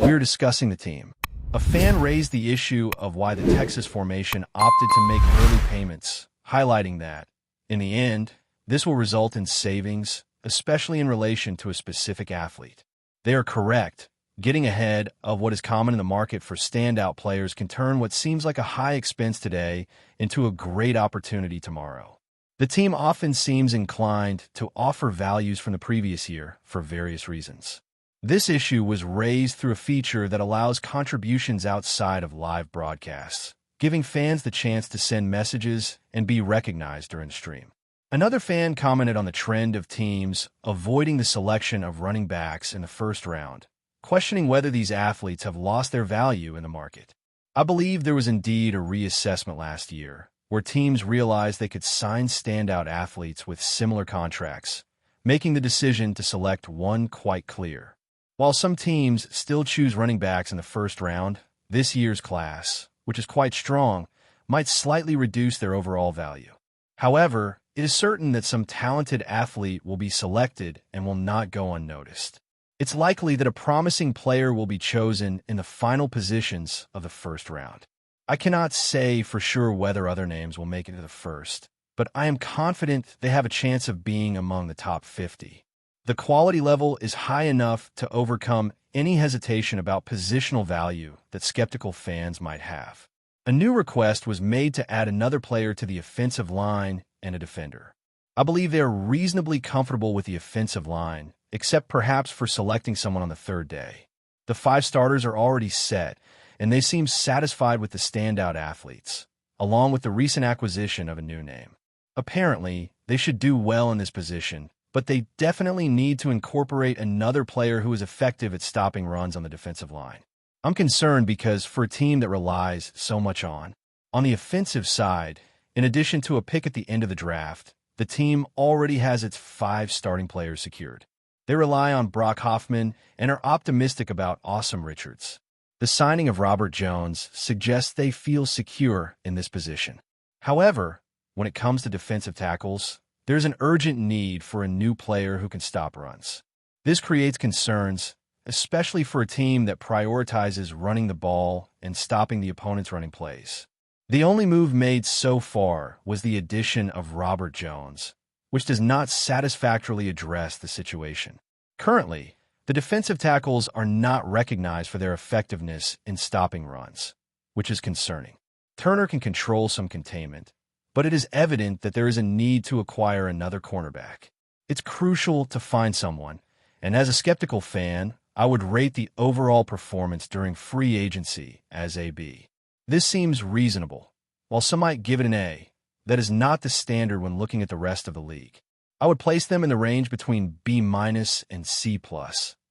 we are discussing the team. A fan raised the issue of why the Texas formation opted to make early payments, highlighting that, in the end, this will result in savings, especially in relation to a specific athlete. They are correct. Getting ahead of what is common in the market for standout players can turn what seems like a high expense today into a great opportunity tomorrow. The team often seems inclined to offer values from the previous year for various reasons. This issue was raised through a feature that allows contributions outside of live broadcasts, giving fans the chance to send messages and be recognized during the stream. Another fan commented on the trend of teams avoiding the selection of running backs in the first round, questioning whether these athletes have lost their value in the market. I believe there was indeed a reassessment last year, where teams realized they could sign standout athletes with similar contracts, making the decision to select one quite clear. While some teams still choose running backs in the first round, this year's class, which is quite strong, might slightly reduce their overall value. However, it is certain that some talented athlete will be selected and will not go unnoticed. It's likely that a promising player will be chosen in the final positions of the first round. I cannot say for sure whether other names will make it to the first, but I am confident they have a chance of being among the top 50. The quality level is high enough to overcome any hesitation about positional value that skeptical fans might have. A new request was made to add another player to the offensive line and a defender. I believe they are reasonably comfortable with the offensive line, except perhaps for selecting someone on the third day. The 5 starters are already set, and they seem satisfied with the standout athletes, along with the recent acquisition of a new name. Apparently, they should do well in this position, but they definitely need to incorporate another player who is effective at stopping runs on the defensive line. I'm concerned because for a team that relies so much on the offensive side, in addition to a pick at the end of the draft, the team already has its 5 starting players secured. They rely on Brock Hoffman and are optimistic about Awesome Richards. The signing of Robert Jones suggests they feel secure in this position. However, when it comes to defensive tackles, there's an urgent need for a new player who can stop runs. This creates concerns, especially for a team that prioritizes running the ball and stopping the opponent's running plays. The only move made so far was the addition of Robert Jones, which does not satisfactorily address the situation. Currently, the defensive tackles are not recognized for their effectiveness in stopping runs, which is concerning. Turner can control some containment, but it is evident that there is a need to acquire another cornerback. It's crucial to find someone, and as a skeptical fan, I would rate the overall performance during free agency as a B. This seems reasonable. While some might give it an A, that is not the standard when looking at the rest of the league. I would place them in the range between B- and C+,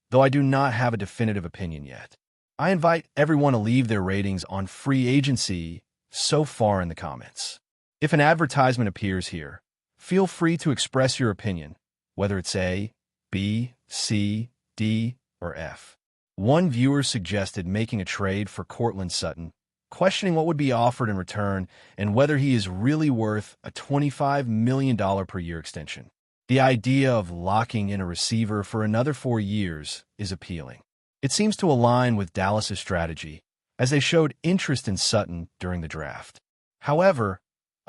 though I do not have a definitive opinion yet. I invite everyone to leave their ratings on free agency so far in the comments. If an advertisement appears here, feel free to express your opinion, whether it's A, B, C, D, or F. One viewer suggested making a trade for Courtland Sutton, questioning what would be offered in return and whether he is really worth a $25 million per year extension. The idea of locking in a receiver for another 4 years is appealing. It seems to align with Dallas's strategy, as they showed interest in Sutton during the draft. However,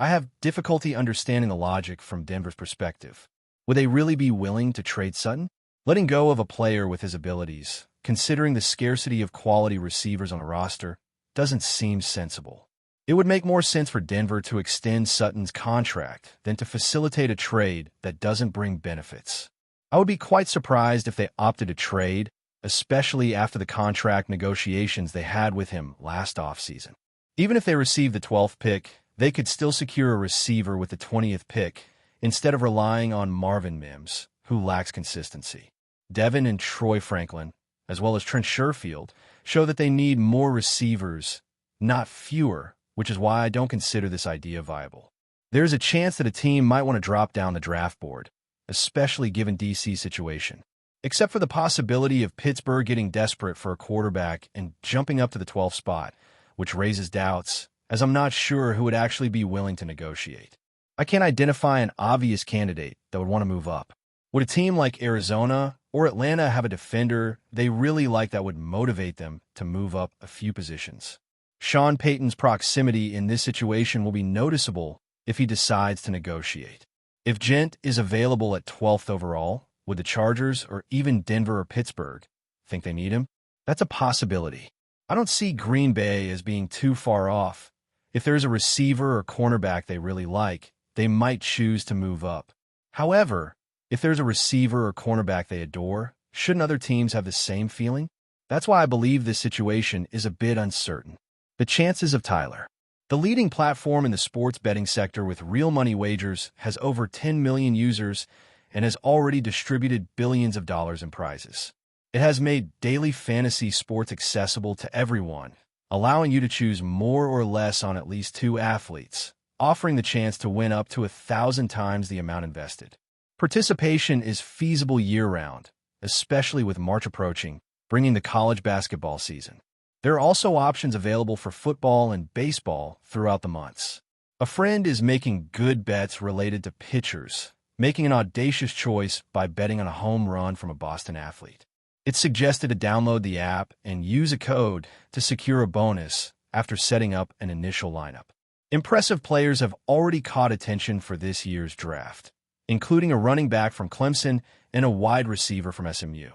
I have difficulty understanding the logic from Denver's perspective. Would they really be willing to trade Sutton? Letting go of a player with his abilities, considering the scarcity of quality receivers on a roster, doesn't seem sensible. It would make more sense for Denver to extend Sutton's contract than to facilitate a trade that doesn't bring benefits. I would be quite surprised if they opted to trade, especially after the contract negotiations they had with him last offseason. Even if they received the 12th pick, they could still secure a receiver with the 20th pick instead of relying on Marvin Mims, who lacks consistency. Devin and Troy Franklin, as well as Trent Sherfield, show that they need more receivers, not fewer, which is why I don't consider this idea viable. There's a chance that a team might want to drop down the draft board, especially given DC's situation. Except for the possibility of Pittsburgh getting desperate for a quarterback and jumping up to the 12th spot, which raises doubts, as I'm not sure who would actually be willing to negotiate. I can't identify an obvious candidate that would want to move up. Would a team like Arizona or Atlanta have a defender they really like that would motivate them to move up a few positions. Sean Payton's proximity in this situation will be noticeable if he decides to negotiate. If Gent is available at 12th overall, would the Chargers or even Denver or Pittsburgh think they need him? That's a possibility. I don't see Green Bay as being too far off. If there's a receiver or cornerback they really like, they might choose to move up. However, if there's a receiver or cornerback they adore, shouldn't other teams have the same feeling? That's why I believe this situation is a bit uncertain. The chances of Tyler. The leading platform in the sports betting sector with real money wagers has over 10 million users and has already distributed billions of dollars in prizes. It has made daily fantasy sports accessible to everyone, allowing you to choose more or less on at least 2 athletes, offering the chance to win up to 1,000 times the amount invested. Participation is feasible year-round, especially with March approaching, bringing the college basketball season. There are also options available for football and baseball throughout the months. A friend is making good bets related to pitchers, making an audacious choice by betting on a home run from a Boston athlete. It's suggested to download the app and use a code to secure a bonus after setting up an initial lineup. Impressive players have already caught attention for this year's draft, including a running back from Clemson and a wide receiver from SMU.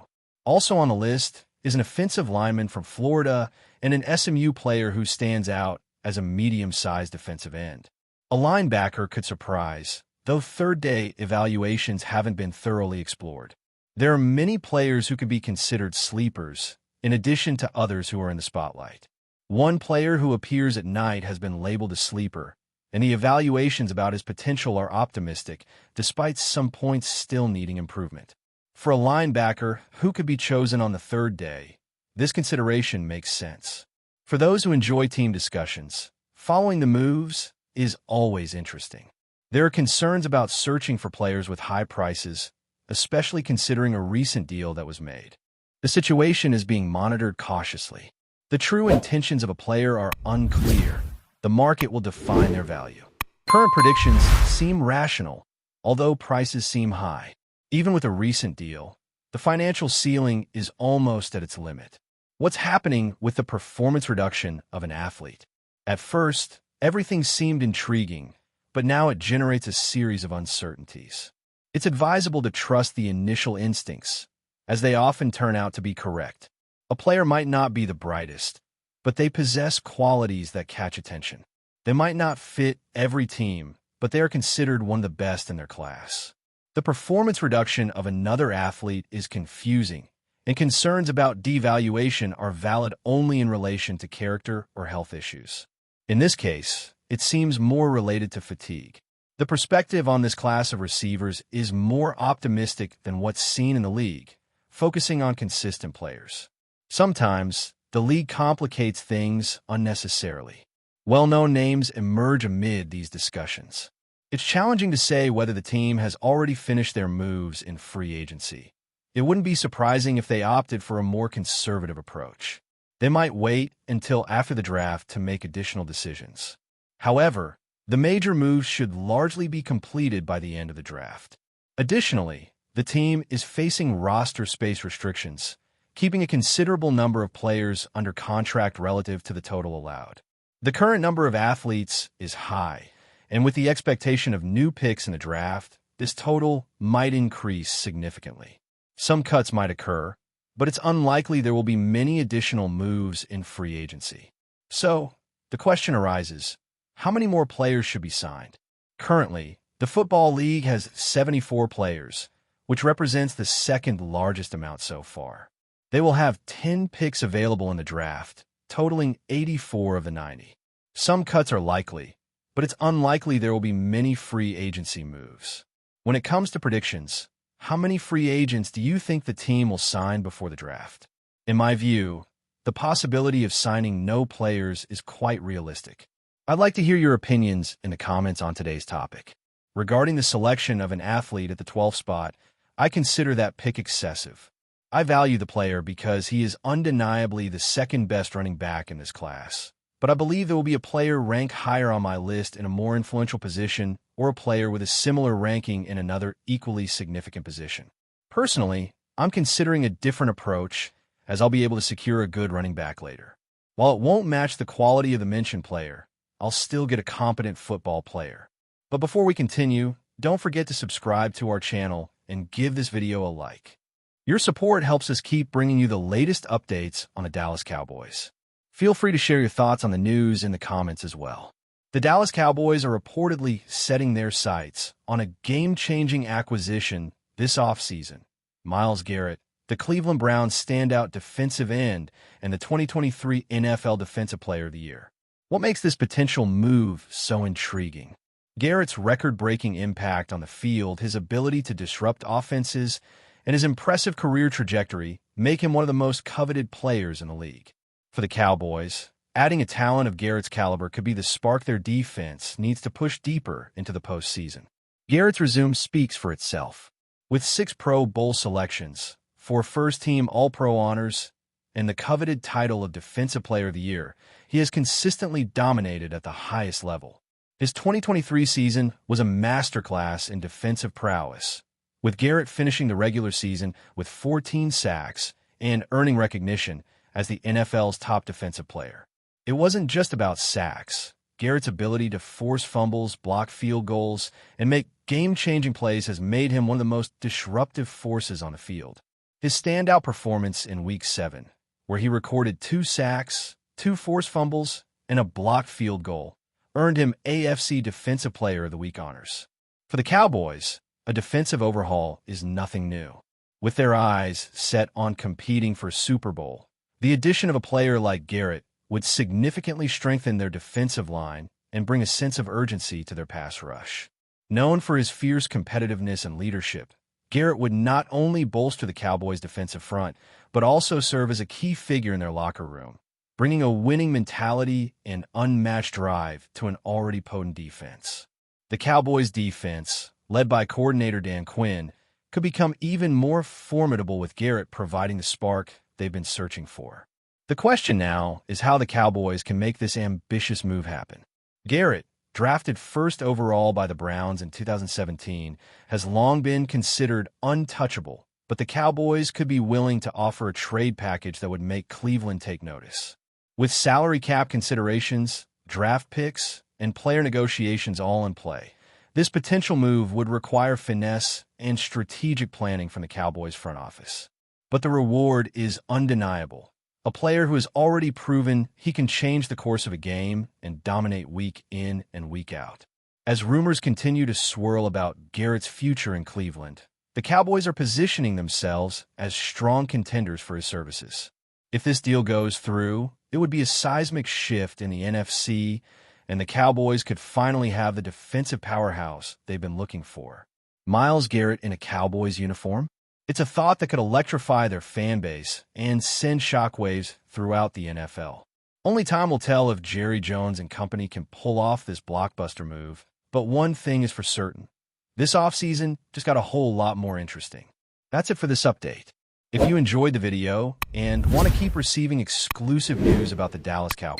Also on the list is an offensive lineman from Florida and an SMU player who stands out as a medium-sized defensive end. A linebacker could surprise, though third-day evaluations haven't been thoroughly explored. There are many players who could be considered sleepers, in addition to others who are in the spotlight. One player who appears at night has been labeled a sleeper, and the evaluations about his potential are optimistic, despite some points still needing improvement. For a linebacker who could be chosen on the third day, this consideration makes sense. For those who enjoy team discussions, following the moves is always interesting. There are concerns about searching for players with high prices, especially considering a recent deal that was made. The situation is being monitored cautiously. The true intentions of a player are unclear. The market will define their value. Current predictions seem rational, although prices seem high. Even with a recent deal, the financial ceiling is almost at its limit. What's happening with the performance reduction of an athlete? At first, everything seemed intriguing, but now it generates a series of uncertainties. It's advisable to trust the initial instincts, as they often turn out to be correct. A player might not be the brightest, but they possess qualities that catch attention. They might not fit every team, but they are considered one of the best in their class. The performance reduction of another athlete is confusing, and concerns about devaluation are valid only in relation to character or health issues. In this case, it seems more related to fatigue. The perspective on this class of receivers is more optimistic than what's seen in the league, focusing on consistent players. Sometimes, the league complicates things unnecessarily. Well-known names emerge amid these discussions. It's challenging to say whether the team has already finished their moves in free agency. It wouldn't be surprising if they opted for a more conservative approach. They might wait until after the draft to make additional decisions. However, the major moves should largely be completed by the end of the draft. Additionally, the team is facing roster space restrictions, keeping a considerable number of players under contract relative to the total allowed. The current number of athletes is high, and with the expectation of new picks in the draft, this total might increase significantly. Some cuts might occur, but it's unlikely there will be many additional moves in free agency. So, the question arises, how many more players should be signed? Currently, the Football League has 74 players, which represents the second largest amount so far. They will have 10 picks available in the draft, totaling 84 of the 90. Some cuts are likely, but it's unlikely there will be many free agency moves. When it comes to predictions, how many free agents do you think the team will sign before the draft? In my view, the possibility of signing no players is quite realistic. I'd like to hear your opinions in the comments on today's topic. Regarding the selection of an athlete at the 12th spot, I consider that pick excessive. I value the player because he is undeniably the second best running back in this class. But I believe there will be a player ranked higher on my list in a more influential position or a player with a similar ranking in another equally significant position. Personally, I'm considering a different approach, as I'll be able to secure a good running back later. While it won't match the quality of the mentioned player, I'll still get a competent football player. But before we continue, don't forget to subscribe to our channel and give this video a like. Your support helps us keep bringing you the latest updates on the Dallas Cowboys. Feel free to share your thoughts on the news in the comments as well. The Dallas Cowboys are reportedly setting their sights on a game-changing acquisition this offseason. Myles Garrett, the Cleveland Browns standout defensive end and the 2023 NFL Defensive Player of the Year. What makes this potential move so intriguing? Garrett's record-breaking impact on the field, his ability to disrupt offenses, and his impressive career trajectory make him one of the most coveted players in the league. For the Cowboys, adding a talent of Garrett's caliber could be the spark their defense needs to push deeper into the postseason. Garrett's resume speaks for itself. With 6 Pro Bowl selections, 4 first-team All-Pro honors, and the coveted title of Defensive Player of the Year, he has consistently dominated at the highest level. His 2023 season was a masterclass in defensive prowess, with Garrett finishing the regular season with 14 sacks and earning recognition as the NFL's top defensive player. It wasn't just about sacks. Garrett's ability to force fumbles, block field goals, and make game-changing plays has made him one of the most disruptive forces on the field. His standout performance in Week 7, where he recorded 2 sacks, 2 forced fumbles, and a blocked field goal, earned him AFC Defensive Player of the Week honors. For the Cowboys, a defensive overhaul is nothing new. With their eyes set on competing for Super Bowl, the addition of a player like Garrett would significantly strengthen their defensive line and bring a sense of urgency to their pass rush. Known for his fierce competitiveness and leadership, Garrett would not only bolster the Cowboys' defensive front, but also serve as a key figure in their locker room, bringing a winning mentality and unmatched drive to an already potent defense. The Cowboys' defense, led by coordinator Dan Quinn, could become even more formidable with Garrett providing the spark they've been searching for. The question now is how the Cowboys can make this ambitious move happen. Garrett, drafted first overall by the Browns in 2017, has long been considered untouchable, but the Cowboys could be willing to offer a trade package that would make Cleveland take notice. With salary cap considerations, draft picks, and player negotiations all in play, this potential move would require finesse and strategic planning from the Cowboys front office. But the reward is undeniable. A player who has already proven he can change the course of a game and dominate week in and week out. As rumors continue to swirl about Garrett's future in Cleveland, the Cowboys are positioning themselves as strong contenders for his services. If this deal goes through, it would be a seismic shift in the NFC, and the Cowboys could finally have the defensive powerhouse they've been looking for. Myles Garrett in a Cowboys uniform? It's a thought that could electrify their fan base and send shockwaves throughout the NFL. Only time will tell if Jerry Jones and company can pull off this blockbuster move, but one thing is for certain. This offseason just got a whole lot more interesting. That's it for this update. If you enjoyed the video and want to keep receiving exclusive news about the Dallas Cowboys,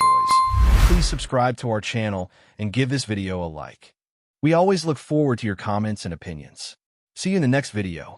please subscribe to our channel and give this video a like. We always look forward to your comments and opinions. See you in the next video.